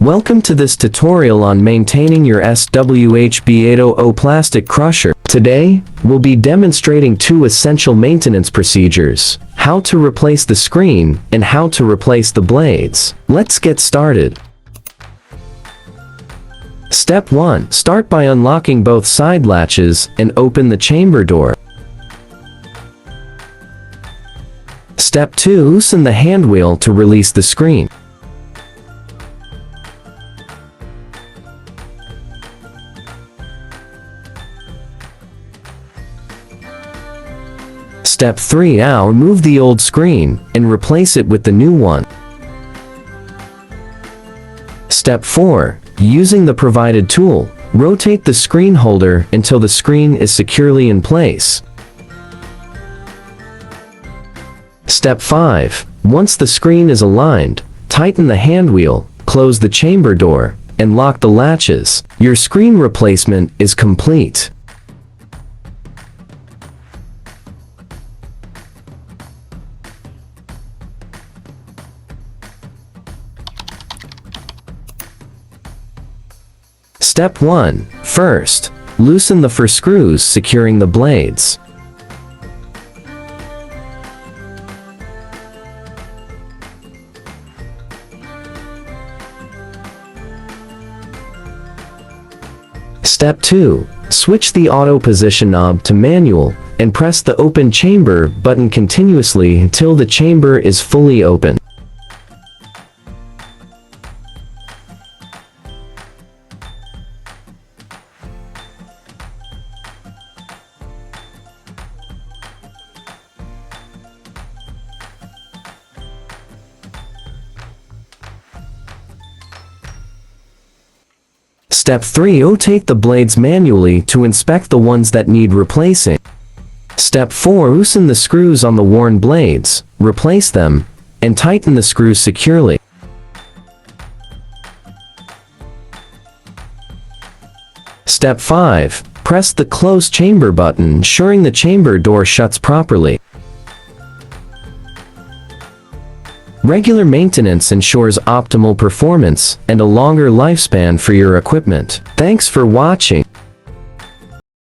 Welcome to this tutorial on maintaining your SWHB800 plastic crusher. Today, we'll be demonstrating two essential maintenance procedures: how to replace the screen and how to replace the blades. Let's get started. Step 1. Start by unlocking both side latches and open the chamber door. Step 2. Loosen the hand wheel to release the screen. Step 3. Now remove the old screen and replace it with the new one. Step 4. Using the provided tool, rotate the screen holder until the screen is securely in place. Step 5. Once the screen is aligned, tighten the hand wheel, close the chamber door, and lock the latches. Your screen replacement is complete. Step 1. First, loosen the four screws securing the blades. Step 2. Switch the auto position knob to manual and press the open chamber button continuously until the chamber is fully open. Step 3. Rotate the blades manually to inspect the ones that need replacing. Step 4. Loosen the screws on the worn blades, replace them, and tighten the screws securely. Step 5. Press the close chamber button, ensuring the chamber door shuts properly. Regular maintenance ensures optimal performance and a longer lifespan for your equipment. Thanks for watching.